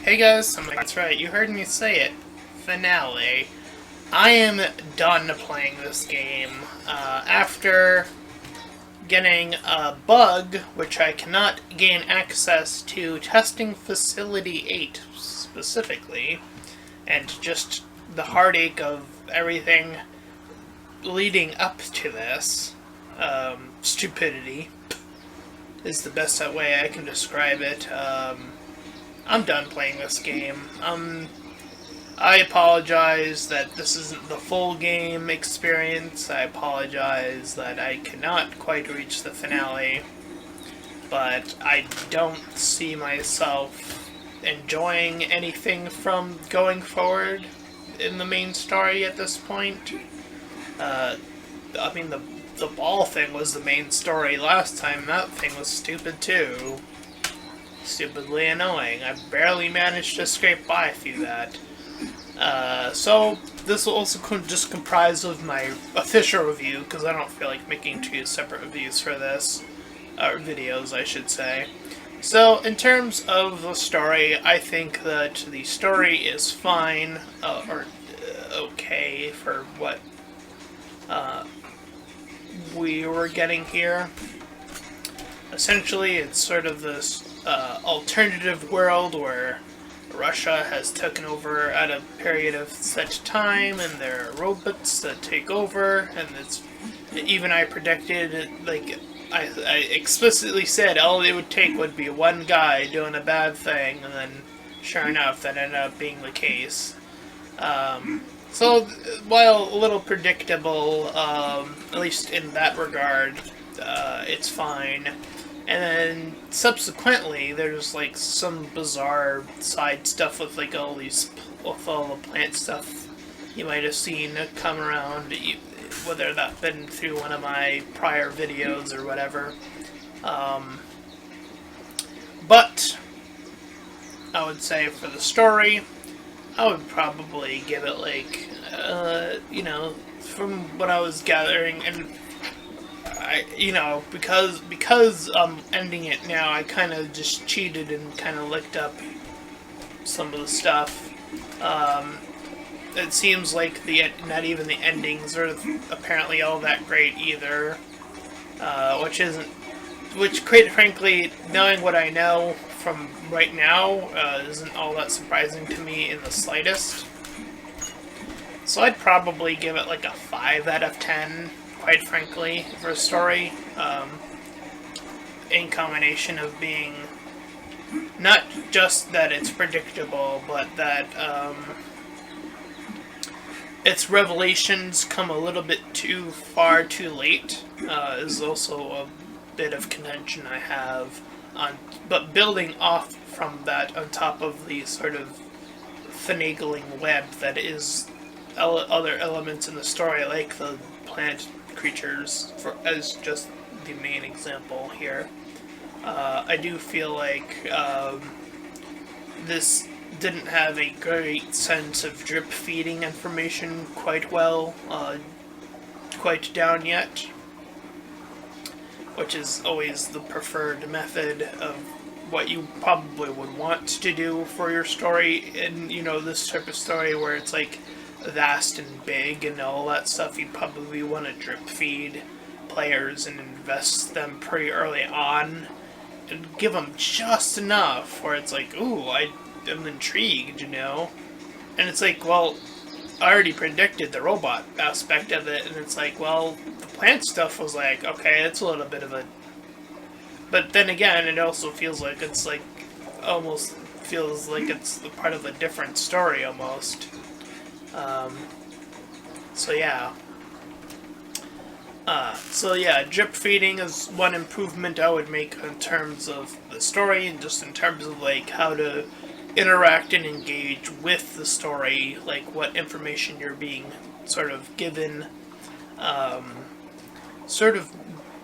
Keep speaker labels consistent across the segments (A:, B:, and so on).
A: Hey guys, that's right, you heard me say it. Finale. I am done playing this game. After getting a bug, which I cannot gain access to Testing Facility 8 specifically, and just the heartache of everything leading up to this, stupidity is the best way I can describe it. I'm done playing this game. I apologize that this isn't the full game experience. I apologize that I cannot quite reach the finale. But I don't see myself enjoying anything from going forward in the main story at this point. I mean, the ball thing was the main story last time. That thing was stupid too. Stupidly annoying. I barely managed to scrape by through that. So this will also just comprise of my official review, because I don't feel like making two separate reviews for this. Videos, I should say. So, in terms of the story, I think that the story is fine, okay for what we were getting here. Essentially, it's sort of this alternative world where Russia has taken over at a period of such time, and there are robots that take over, and it's even I predicted, like, I explicitly said all it would take would be one guy doing a bad thing, and then sure enough that ended up being the case. So while a little predictable, at least in that regard, it's fine. And then subsequently, there's like some bizarre side stuff with like all the plant stuff you might have seen come around, whether that been through one of my prior videos or whatever. But I would say for the story, I would probably give it like, from what I was gathering, and because I'm ending it now, I kind of just cheated and kind of looked up some of the stuff. It seems like not even the endings are apparently all that great either, which quite frankly, knowing what I know from right now, isn't all that surprising to me in the slightest. So I'd probably give it like a 5 out of 10. Quite frankly, for a story, in combination of being not just that it's predictable, but that its revelations come a little bit too far too late, is also a bit of contention I have on. But building off from that, on top of the sort of finagling web that is other elements in the story, like the plant creatures, as just the main example here. I do feel like this didn't have a great sense of drip feeding information quite down yet, which is always the preferred method of what you probably would want to do for your story in, this type of story where it's like vast and big and all that stuff. You'd probably want to drip feed players and invest them pretty early on and give them just enough where it's like, ooh, I am intrigued, and it's like, well, I already predicted the robot aspect of it, and it's like, well, the plant stuff was like, okay, it's a little bit of a, but then again, it also feels like it's like, almost feels like it's part of a different story almost. So yeah, drip feeding is one improvement I would make in terms of the story, and just in terms of like how to interact and engage with the story, like what information you're being sort of given, sort of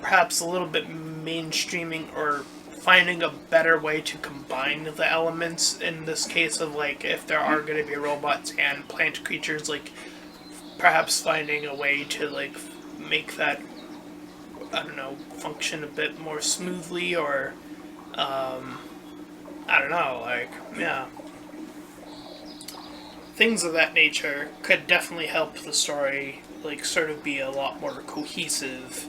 A: perhaps a little bit mainstreaming or finding a better way to combine the elements, in this case of like if there are going to be robots and plant creatures, like perhaps finding a way to like make that, I don't know, function a bit more smoothly, or I don't know, like, yeah. things of that nature could definitely help the story, like, sort of be a lot more cohesive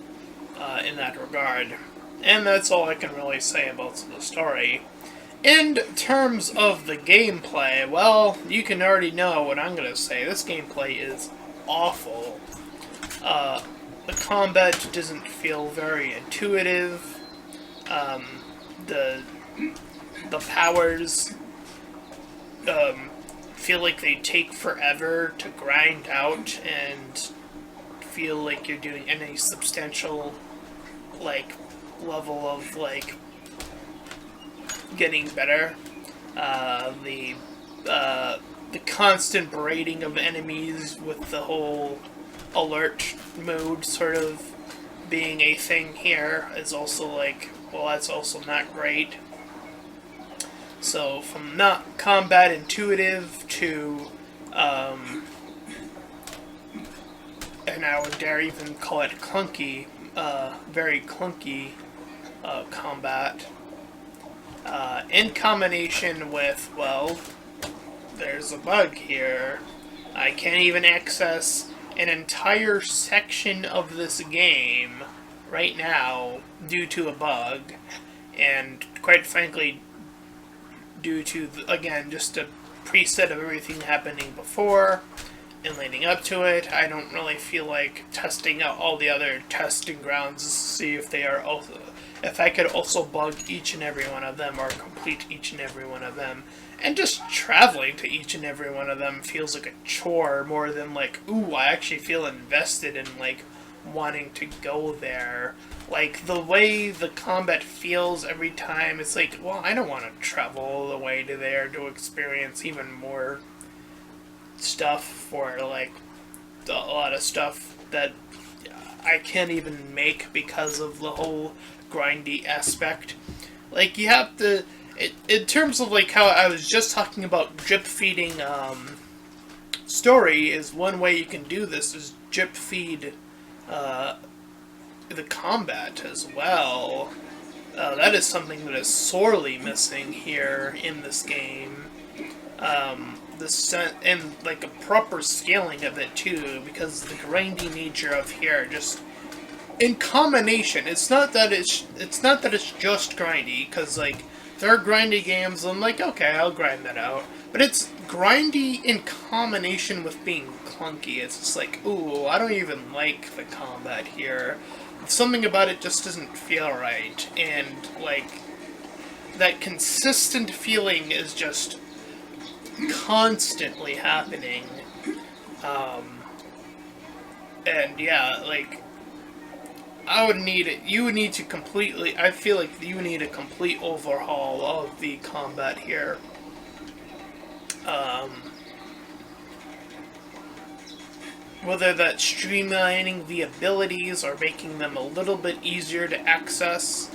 A: in that regard. And that's all I can really say about the story. In terms of the gameplay, well, you can already know what I'm going to say. This gameplay is awful. The combat doesn't feel very intuitive. The powers feel like they take forever to grind out and feel like you're doing any substantial, like, level of, like, getting better. The constant berating of enemies with the whole alert mode sort of being a thing here is also like, well, that's also not great. So from not combat intuitive to, and I would dare even call it clunky, very clunky combat, in combination with, well, there's a bug here. I can't even access an entire section of this game right now due to a bug, and quite frankly, due to, again, just a preset of everything happening before and leading up to it. I don't really feel like testing out all the other testing grounds to see if they are also, if I could also bug each and every one of them or complete each and every one of them. And just traveling to each and every one of them feels like a chore more than like, ooh, I actually feel invested in, like, wanting to go there. Like, the way the combat feels every time, it's like, well, I don't want to travel all the way to there to experience even more stuff for, like, a lot of stuff that I can't even make because of the whole grindy aspect. Like, you have to, in terms of, like, how I was just talking about drip feeding story, is one way you can do this is drip feed the combat as well. That is something that is sorely missing here in this game. And like a proper scaling of it too, because the grindy nature of here just in combination. It's not that it's just grindy, because like there are grindy games and I'm like, okay, I'll grind that out. But it's grindy in combination with being clunky. It's just like, ooh, I don't even like the combat here. Something about it just doesn't feel right, and like that consistent feeling is just constantly happening. And yeah, like I would need it. You would need to completely. I feel like you need a complete overhaul of the combat here. Whether that's streamlining the abilities or making them a little bit easier to access.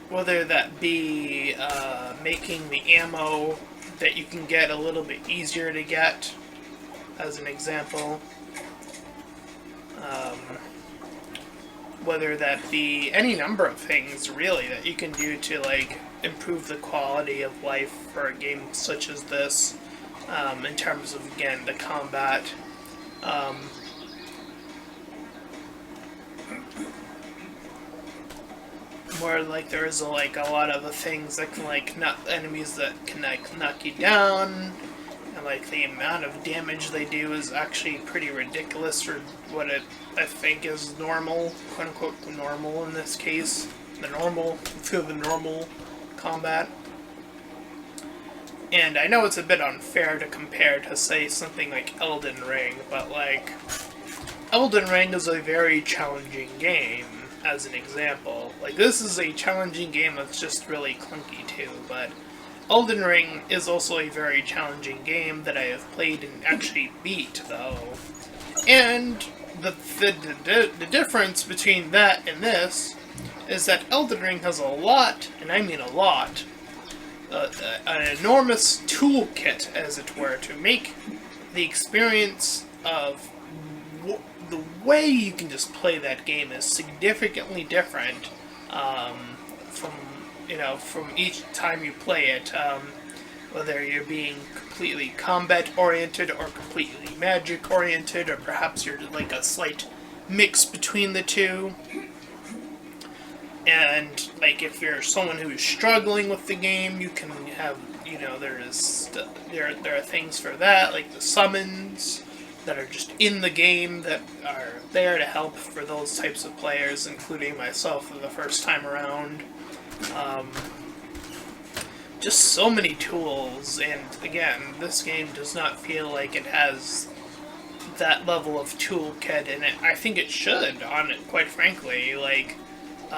A: Whether that be making the ammo that you can get a little bit easier to get, as an example. Whether that be any number of things, really, that you can do to, like, improve the quality of life for a game such as this, in terms of, again, the combat. Where, like, there's, like, a lot of the things that can, like, enemies that can, like, knock you down, and, like, the amount of damage they do is actually pretty ridiculous for what I think is normal, quote-unquote normal in this case. The normal combat. And I know it's a bit unfair to compare to, say, something like Elden Ring, but, like, Elden Ring is a very challenging game, as an example. Like, this is a challenging game that's just really clunky, too, but Elden Ring is also a very challenging game that I have played and actually beat, though. And the difference between that and this is that Elden Ring has a lot, and I mean a lot, an enormous toolkit, as it were, to make the experience of the way you can just play that game is significantly different from each time you play it. whether you're being completely combat-oriented or completely magic-oriented, or perhaps you're like a slight mix between the two. And like if you're someone who's struggling with the game, you can have, there are things for that, like the summons that are just in the game that are there to help for those types of players, including myself for the first time around. Just so many tools, and again, this game does not feel like it has that level of toolkit in it. I think it should, on it, quite frankly. Like,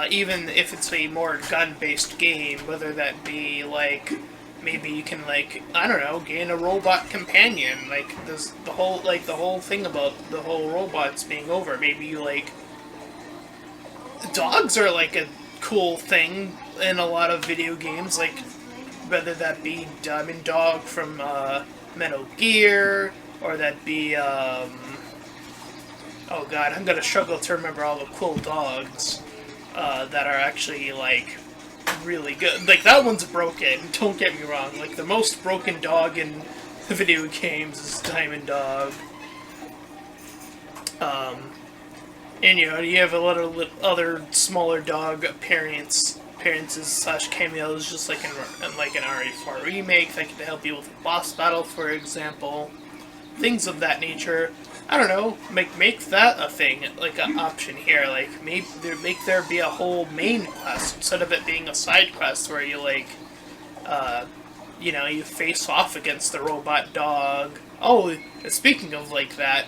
A: even if it's a more gun-based game, whether that be like maybe you can, like, I don't know, gain a robot companion. Like the whole thing about the whole robots being over. Maybe you like dogs are like a cool thing in a lot of video games, like whether that be Diamond Dog from Metal Gear, or that be oh god, I'm gonna struggle to remember all the cool dogs that are actually like really good. Like that one's broken, don't get me wrong. Like the most broken dog in video games is Diamond Dog. And you have a lot of other smaller dog appearances / cameos, just like in like an RE4 remake that can help you with a boss battle, for example. Things of that nature. I don't know, make that a thing, like an option here. Like make there be a whole main quest instead of it being a side quest where you like, you face off against the robot dog. Oh, speaking of like that,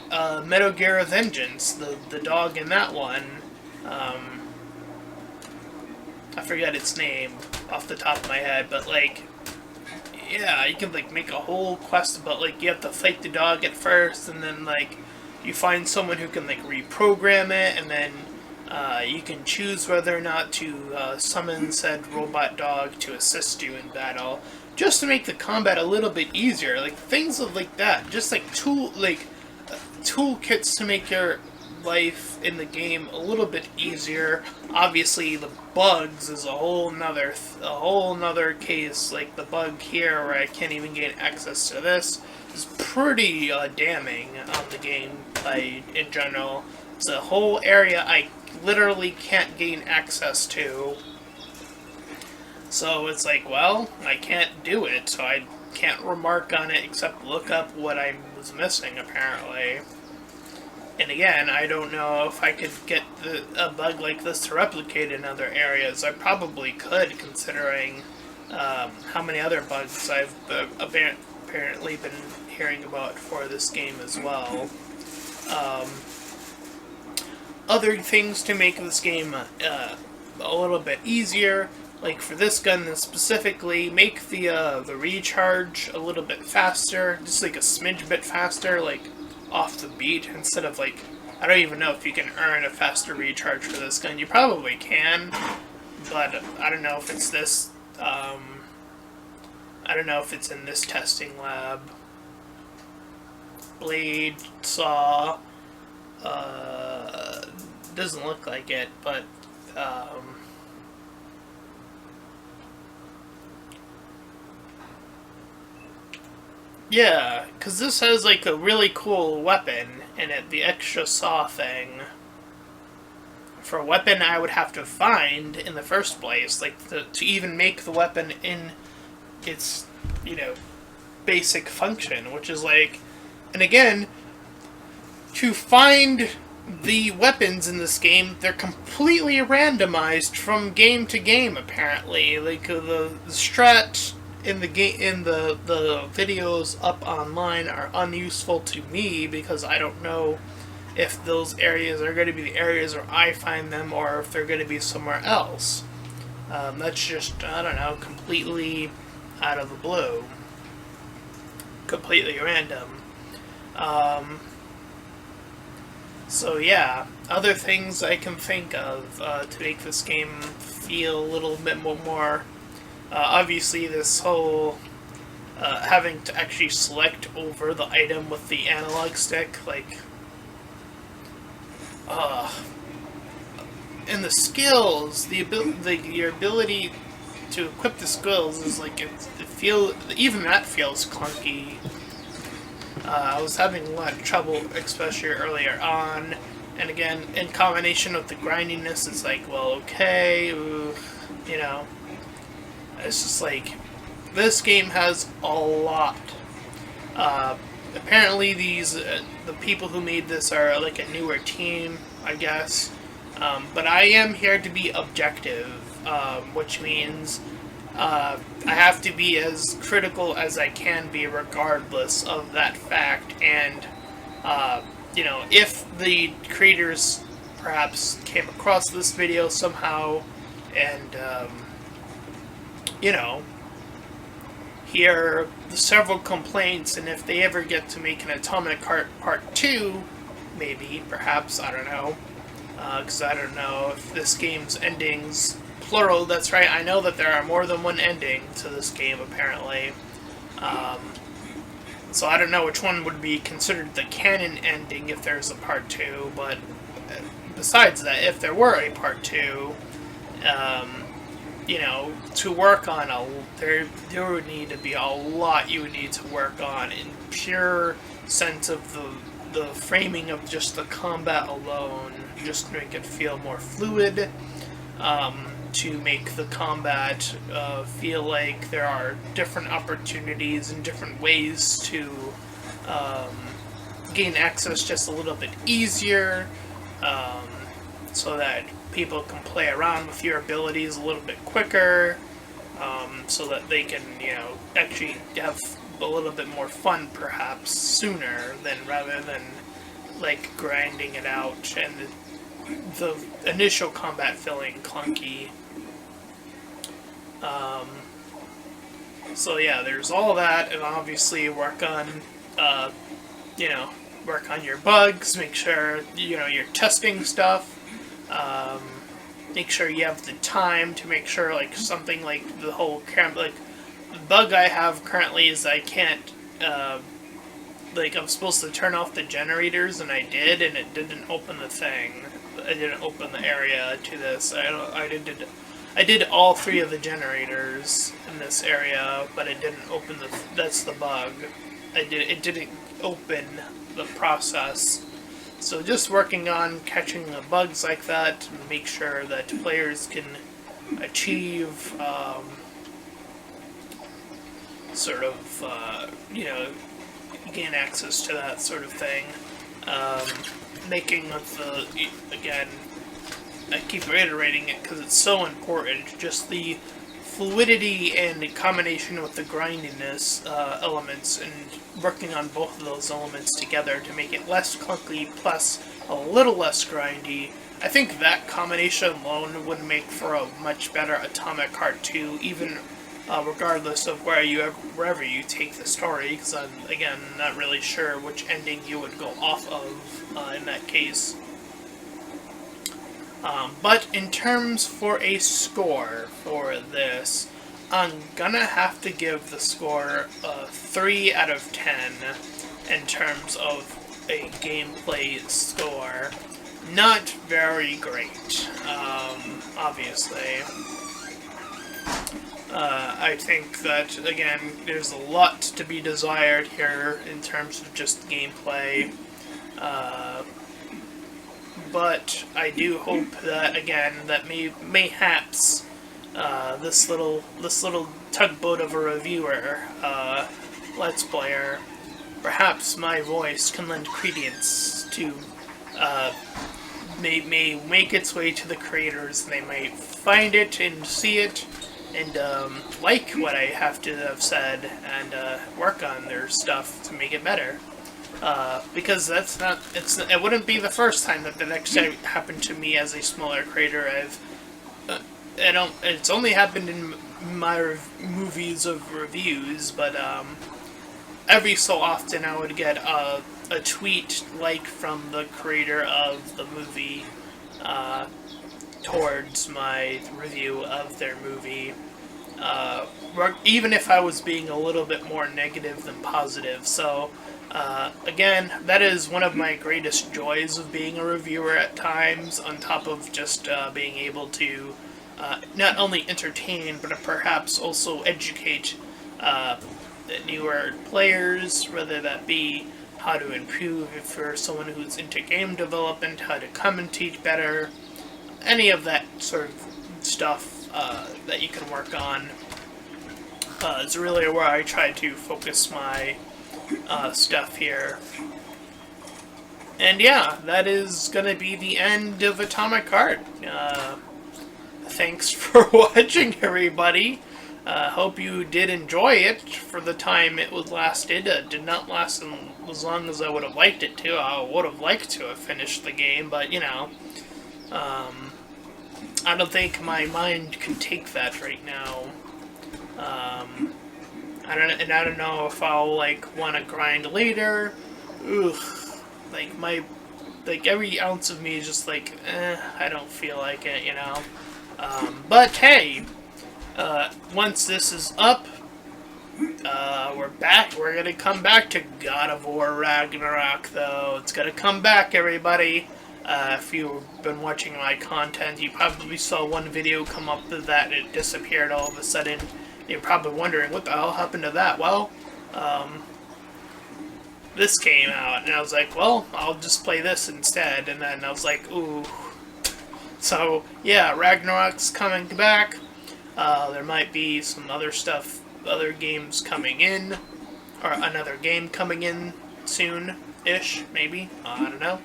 A: Metal Gear Vengeance, the dog in that one, I forget its name off the top of my head, but like, yeah, you can like make a whole quest about like you have to fight the dog at first, and then like you find someone who can like reprogram it, and then you can choose whether or not to summon said robot dog to assist you in battle, just to make the combat a little bit easier. Like things like that, just like toolkits to make your life in the game a little bit easier. Obviously, the bugs is a whole nother case. Like the bug here, where I can't even gain access to this, is pretty damning on the gameplay in general. It's a whole area I literally can't gain access to. So it's like, well, I can't do it, so I can't remark on it except look up what I was missing, apparently. And again, I don't know if I could get a bug like this to replicate in other areas. I probably could, considering how many other bugs I've apparently been hearing about for this game as well. Other things to make this game a little bit easier, like for this gun specifically, make the recharge a little bit faster, just like a smidge bit faster, like off the beat, instead of like, I don't even know if you can earn a faster recharge for this gun. You probably can, but I don't know if it's this, I don't know if it's in this testing lab. Blade, saw, doesn't look like it, but, yeah, because this has like a really cool weapon in it, the extra saw thing. For a weapon I would have to find in the first place, like to even make the weapon in its, basic function, which is like, and again, to find the weapons in this game, they're completely randomized from game to game, apparently. Like the strat in the game, in the videos up online are unuseful to me because I don't know if those areas are going to be the areas where I find them or if they're going to be somewhere else. That's just, I don't know, completely out of the blue. Completely random. So yeah, other things I can think of to make this game feel a little bit more obviously this whole having to actually select over the item with the analog stick, like, and the skills, your ability to equip the skills is like even that feels clunky. I was having a lot of trouble, especially earlier on, and again, in combination with the grindiness, it's like, well, okay, you know, it's just like, this game has a lot. Apparently the people who made this are like a newer team, I guess, but I am here to be objective, which means I have to be as critical as I can be regardless of that fact, and, you know, if the creators perhaps came across this video somehow and, you know, hear the several complaints, and if they ever get to make an Atomic Heart Part 2, maybe, perhaps, I don't know, because I don't know if this game's endings, plural, that's right, I know that there are more than one ending to this game, apparently, so I don't know which one would be considered the canon ending if there's a Part 2, but besides that, if there were a Part 2, you know, to work on there would need to be a lot you would need to work on in pure sense of the framing of just the combat alone, just to make it feel more fluid, to make the combat feel like there are different opportunities and different ways to gain access just a little bit easier, so that people can play around with your abilities a little bit quicker, so that they can, you know, actually have a little bit more fun perhaps sooner rather than like grinding it out and the initial combat feeling clunky. So yeah, there's all that, and obviously work on, you know, work on your bugs, make sure, you know, you're testing stuff. Make sure you have the time to make sure, like, something like the whole like, the bug I have currently is I can't, like, I'm supposed to turn off the generators, and I did, and it didn't open the thing. I didn't open the area to this. I did all 3 of the generators in this area, but it didn't open that's the bug. It didn't open the process. So just working on catching the bugs like that to make sure that players can achieve, sort of, you know, gain access to that sort of thing. Making again, I keep reiterating it because it's so important, just the fluidity and the combination with the grindiness elements, and working on both of those elements together to make it less clunky plus a little less grindy. I think that combination alone would make for a much better Atomic Heart 2, even regardless of wherever you take the story, because I'm, again, not really sure which ending you would go off of in that case. But in terms for a score for this, I'm gonna have to give the score a 3 out of 10 in terms of a gameplay score. Not very great, obviously. I think that, again, there's a lot to be desired here in terms of just gameplay. But I do hope that, again, that mayhaps this little tugboat of a reviewer, Let's Player, perhaps my voice can lend credence to, may make its way to the creators, and they might find it and see it, and like what I have to have said, and work on their stuff to make it better. Because it wouldn't be the first time that actually happened to me as a smaller creator. It's only happened in my movies of reviews, but every so often I would get a tweet like from the creator of the movie towards my review of their movie, even if I was being a little bit more negative than positive. So again, that is one of my greatest joys of being a reviewer at times, on top of just being able to not only entertain, but perhaps also educate the newer players, whether that be how to improve if you're someone who's into game development, how to commentate better, any of that sort of stuff that you can work on is really where I try to focus my stuff here. And yeah, that is going to be the end of Atomic Heart. Thanks for watching, everybody. Hope you did enjoy it for the time it was lasted. It did not last as long as I would have liked it to. I would have liked to have finished the game, but you know, I don't think my mind can take that right now. I don't know if I'll like want to grind later. Ugh, like every ounce of me is just like, I don't feel like it, you know. But hey, once this is up, we're back. We're gonna come back to God of War Ragnarok, though. It's gonna come back, everybody. If you've been watching my content, you probably saw one video come up that it disappeared all of a sudden. You're probably wondering, what the hell happened to that? Well, this came out, and I was like, well, I'll just play this instead. And then I was like, ooh. So, yeah, Ragnarok's coming back. There might be some other stuff, other games coming in, or another game coming in soon-ish, maybe. I don't know.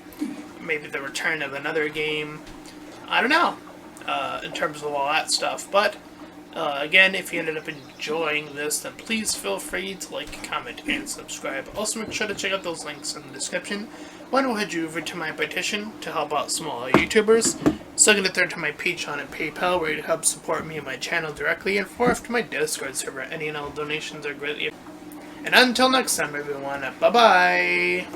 A: Maybe the return of another game. I don't know, in terms of all that stuff. But, again, if you ended up enjoying this, then please feel free to like, comment, and subscribe. Also, make sure to check out those links in the description. One will head you over to my petition to help out smaller YouTubers. Second and third to my Patreon and PayPal, where you help support me and my channel directly. And fourth to my Discord server. Any and all donations are greatly appreciated. And until next time, everyone, bye-bye!